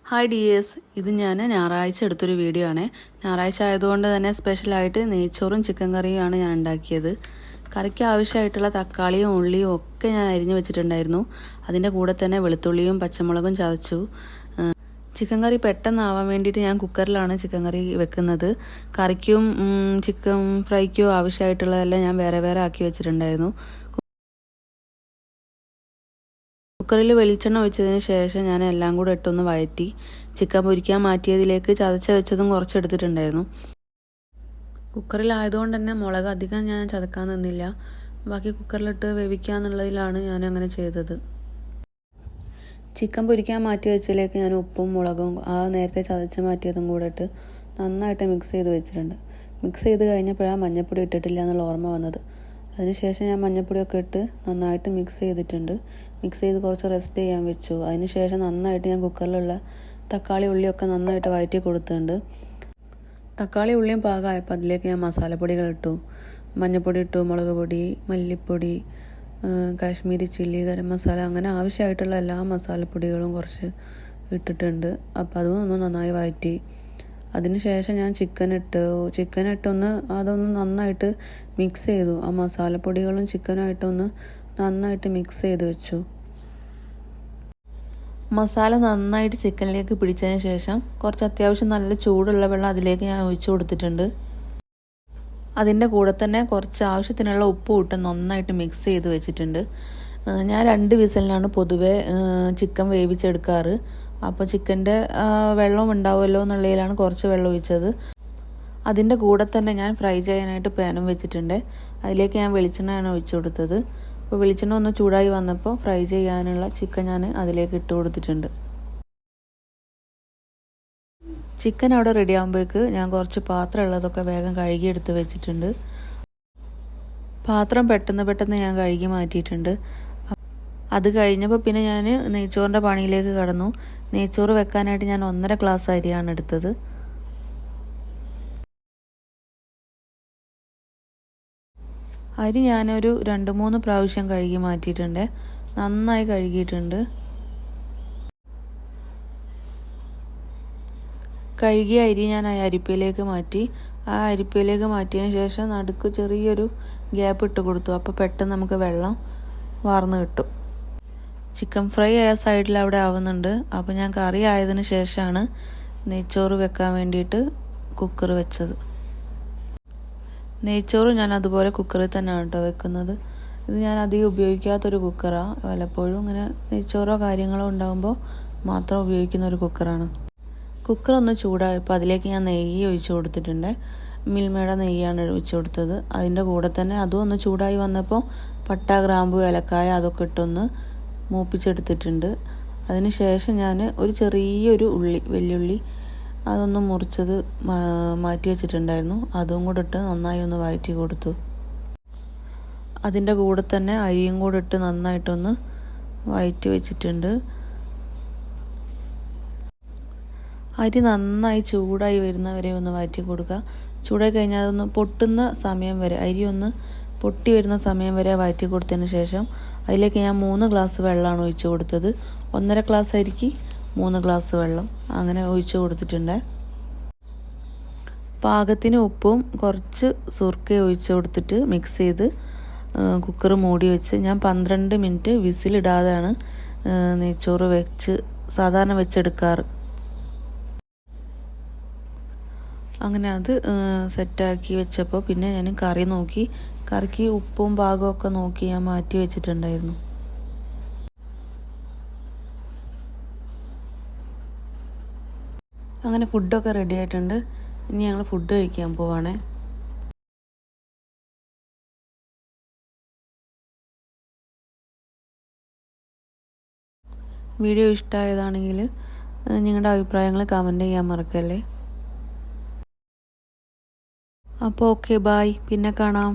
Hi dears, ഇത് ഞാൻ ഞായറാഴ്ച എടുത്തൊരു വീഡിയോ ആണ്. ഞായറാഴ്ച ആയതുകൊണ്ട് തന്നെ സ്പെഷ്യലായിട്ട് നെയ്ച്ചോറും ചിക്കൻ കറിയുമാണ് ഞാൻ ഉണ്ടാക്കിയത്. കറിക്ക് ആവശ്യമായിട്ടുള്ള തക്കാളിയും ഉള്ളിയും ഒക്കെ ഞാൻ അരിഞ്ഞു വെച്ചിട്ടുണ്ടായിരുന്നു. അതിൻ്റെ കൂടെ തന്നെ വെളുത്തുള്ളിയും പച്ചമുളകും ചതച്ചു. ചിക്കൻ കറി പെട്ടെന്നാവാൻ വേണ്ടിയിട്ട് ഞാൻ കുക്കറിലാണ് ചിക്കൻ കറി വെക്കുന്നത്. കറിക്കും ചിക്കൻ ഫ്രൈക്കും ആവശ്യമായിട്ടുള്ളതെല്ലാം ഞാൻ വേറെ വേറെ ആക്കി വെച്ചിട്ടുണ്ടായിരുന്നു. കുക്കറിൽ വെളിച്ചെണ്ണ ഒഴിച്ചതിന് ശേഷം ഞാൻ എല്ലാം കൂടെ ഇട്ടൊന്ന് വഴറ്റി ചിക്കൻ പൊരിക്കാൻ മാറ്റിയതിലേക്ക് ചതച്ച വെച്ചതും കുറച്ചെടുത്തിട്ടുണ്ടായിരുന്നു. കുക്കറിലായതുകൊണ്ട് തന്നെ മുളക് അധികം ഞാൻ ചതക്കാൻ നിന്നില്ല. ബാക്കി കുക്കറിലിട്ട് വേവിക്കാന്നുള്ളതിലാണ് ഞാൻ അങ്ങനെ ചെയ്തത്. ചിക്കൻ പൊരിക്കാൻ മാറ്റി വെച്ചതിലേക്ക് ഞാൻ ഉപ്പും മുളകും നേരത്തെ ചതച്ച് മാറ്റിയതും കൂടെ ഇട്ട് നന്നായിട്ട് മിക്സ് ചെയ്ത് വെച്ചിട്ടുണ്ട്. മിക്സ് ചെയ്ത് കഴിഞ്ഞപ്പോഴാണ് മഞ്ഞൾപ്പൊടി ഇട്ടിട്ടില്ല എന്നുള്ള ഓർമ്മ വന്നത്. അതിനുശേഷം ഞാൻ മഞ്ഞൾപ്പൊടിയൊക്കെ ഇട്ട് നന്നായിട്ട് മിക്സ് ചെയ്തിട്ടുണ്ട്. മിക്സ് ചെയ്ത് കുറച്ച് റെസ്റ്റ് ചെയ്യാൻ വെച്ചു. അതിനുശേഷം നന്നായിട്ട് ഞാൻ കുക്കറിലുള്ള തക്കാളി ഉള്ളിയൊക്കെ നന്നായിട്ട് വഴറ്റി കൊടുത്തിട്ടുണ്ട്. തക്കാളി ഉള്ളിയും പാകമായപ്പോൾ അതിലേക്ക് ഞാൻ മസാലപ്പൊടികൾ ഇട്ടു. മഞ്ഞൾപ്പൊടി ഇട്ടു, മുളക് പൊടി, മല്ലിപ്പൊടി, കാശ്മീരി ചില്ലി, ഗരം മസാല, അങ്ങനെ ആവശ്യമായിട്ടുള്ള എല്ലാ മസാലപ്പൊടികളും കുറച്ച് ഇട്ടിട്ടുണ്ട്. അപ്പോൾ അതും ഒന്ന് നന്നായി വഴറ്റി. അതിനുശേഷം ഞാൻ ചിക്കൻ ഇട്ടൊന്ന് അതൊന്ന് നന്നായിട്ട് മിക്സ് ചെയ്തു. ആ മസാലപ്പൊടികളും ചിക്കനുമായിട്ടൊന്ന് നന്നായിട്ട് മിക്സ് ചെയ്ത് വെച്ചു. മസാല നന്നായിട്ട് ചിക്കനിലേക്ക് പിടിച്ചതിന് ശേഷം കുറച്ച് അത്യാവശ്യം നല്ല ചൂടുള്ള വെള്ളം അതിലേക്ക് ഞാൻ ഒഴിച്ചു കൊടുത്തിട്ടുണ്ട്. അതിൻ്റെ കൂടെ തന്നെ കുറച്ച് ആവശ്യത്തിനുള്ള ഉപ്പ് ഇട്ട് നന്നായിട്ട് മിക്സ് ചെയ്ത് വെച്ചിട്ടുണ്ട്. ഞാൻ 2 വിസലിനാണ് പൊതുവെ ചിക്കൻ വേവിച്ചെടുക്കാറ്. അപ്പോൾ ചിക്കൻ്റെ വെള്ളം ഉണ്ടാവുമല്ലോ എന്നുള്ളതിലാണ് കുറച്ച് വെള്ളം ഒഴിച്ചത്. അതിൻ്റെ കൂടെ തന്നെ ഞാൻ ഫ്രൈ ചെയ്യാനായിട്ട് പാനും വെച്ചിട്ടുണ്ട്. അതിലേക്ക് ഞാൻ വെളിച്ചെണ്ണയാണ് ഒഴിച്ചു കൊടുത്തത്. അപ്പോൾ വെളിച്ചെണ്ണ ഒന്ന് ചൂടായി വന്നപ്പോൾ ഫ്രൈ ചെയ്യാനുള്ള ചിക്കൻ ഞാൻ അതിലേക്ക് ഇട്ട് കൊടുത്തിട്ടുണ്ട്. ചിക്കൻ അവിടെ റെഡി ആകുമ്പോഴേക്ക് ഞാൻ കുറച്ച് പാത്രം ഉള്ളതൊക്കെ വേഗം കഴുകിയെടുത്ത് വെച്ചിട്ടുണ്ട്. പാത്രം പെട്ടെന്ന് ഞാൻ കഴുകി മാറ്റിയിട്ടുണ്ട്. അത് കഴിഞ്ഞപ്പോൾ പിന്നെ ഞാൻ നെയ്ച്ചോറിൻ്റെ പണിയിലേക്ക് കടന്നു. നെയ്ച്ചോറ് വെക്കാനായിട്ട് ഞാൻ 1.5 ഗ്ലാസ് അരിയാണ് എടുത്തത്. അരി ഞാനൊരു 2-3 പ്രാവശ്യം കഴുകി മാറ്റിയിട്ടുണ്ട്. നന്നായി കഴുകിയിട്ടുണ്ട്. കഴുകിയ അരി ഞാൻ ആ അരിപ്പയിലേക്ക് മാറ്റി. ആ അരിപ്പയിലേക്ക് മാറ്റിയതിന് ശേഷം നടുക്ക് ചെറിയൊരു ഗ്യാപ്പ് ഇട്ട് കൊടുത്തു. അപ്പോൾ പെട്ടെന്ന് നമുക്ക് വെള്ളം വാർന്ന് കിട്ടും. ചിക്കൻ ഫ്രൈ ആയ സൈഡിൽ അവിടെ ആവുന്നുണ്ട്. അപ്പോൾ ഞാൻ കറി ആയതിനു ശേഷമാണ് നെയ്ച്ചോറ് വെക്കാൻ വേണ്ടിയിട്ട് കുക്കർ വെച്ചത്. നെയ്ച്ചോറ് ഞാൻ അതുപോലെ കുക്കറിൽ തന്നെയാണ് കേട്ടോ വെക്കുന്നത്. ഇത് ഞാൻ അധികം ഉപയോഗിക്കാത്തൊരു കുക്കറാണ്. വല്ലപ്പോഴും ഇങ്ങനെ നെയ്ച്ചോറോ കാര്യങ്ങളോ ഉണ്ടാകുമ്പോൾ മാത്രം ഉപയോഗിക്കുന്ന ഒരു കുക്കറാണ്. കുക്കർ ഒന്ന് ചൂടായപ്പോൾ അതിലേക്ക് ഞാൻ നെയ്യ് ഒഴിച്ചു കൊടുത്തിട്ടുണ്ട്. മിൽമയുടെ നെയ്യാണ് ഒഴിച്ചു കൊടുത്തത്. അതിൻ്റെ കൂടെ തന്നെ അതും ഒന്ന് ചൂടായി വന്നപ്പോൾ പട്ട, ഗ്രാമ്പു, ഏലക്കായ അതൊക്കെ ഇട്ടൊന്ന് മൂപ്പിച്ചെടുത്തിട്ടുണ്ട്. അതിന് ശേഷം ഞാൻ ഒരു ചെറിയൊരു വെല്ലുള്ളി അതൊന്ന് മുറിച്ചത് മാറ്റി വെച്ചിട്ടുണ്ടായിരുന്നു. അതും കൂടെ ഇട്ട് നന്നായി ഒന്ന് വഴറ്റി കൊടുത്തു. അതിൻ്റെ കൂടെ തന്നെ അരിയും കൂടെ ഇട്ട് നന്നായിട്ടൊന്ന് വഴറ്റി വെച്ചിട്ടുണ്ട്. അരി നന്നായി ചൂടായി വരുന്നവരെ ഒന്ന് വഴറ്റി കൊടുക്കുക. ചൂടായി കഴിഞ്ഞാൽ അതൊന്ന് പൊട്ടുന്ന സമയം വരെ, അരി ഒന്ന് പൊട്ടി വരുന്ന സമയം വരെ വഴറ്റി കൊടുത്തതിന് ശേഷം അതിലേക്ക് ഞാൻ 3 ഗ്ലാസ് വെള്ളമാണ് ഒഴിച്ചു കൊടുത്തത്. 1.5 ഗ്ലാസ് അരിക്ക് 3 ഗ്ലാസ് വെള്ളം അങ്ങനെ ഒഴിച്ചു കൊടുത്തിട്ടുണ്ട്. പാകത്തിന് ഉപ്പും കുറച്ച് സുർക്ക ഒഴിച്ചു കൊടുത്തിട്ട് മിക്സ് ചെയ്ത് കുക്കർ മൂടി വെച്ച് ഞാൻ 12 മിനിറ്റ് വിസിലിടാതെയാണ് നെയ്ച്ചോറ് സാധാരണ വെച്ചെടുക്കാറ്. അങ്ങനെ അത് സെറ്റാക്കി വെച്ചപ്പോൾ പിന്നെ ഞാൻ കറി നോക്കി. കറിക്ക് ഉപ്പും പാകമൊക്കെ നോക്കി ഞാൻ മാറ്റി വെച്ചിട്ടുണ്ടായിരുന്നു. അങ്ങനെ ഫുഡൊക്കെ റെഡി ആയിട്ടുണ്ട്. ഇനി ഞങ്ങൾ ഫുഡ് കഴിക്കാൻ പോവാണേ. വീഡിയോ ഇഷ്ടമായതാണെങ്കിൽ നിങ്ങളുടെ അഭിപ്രായങ്ങൾ കമൻറ്റ് ചെയ്യാൻ മറക്കല്ലേ. അപ്പോൾ ഓക്കെ, ബായ്, പിന്നെ കാണാം.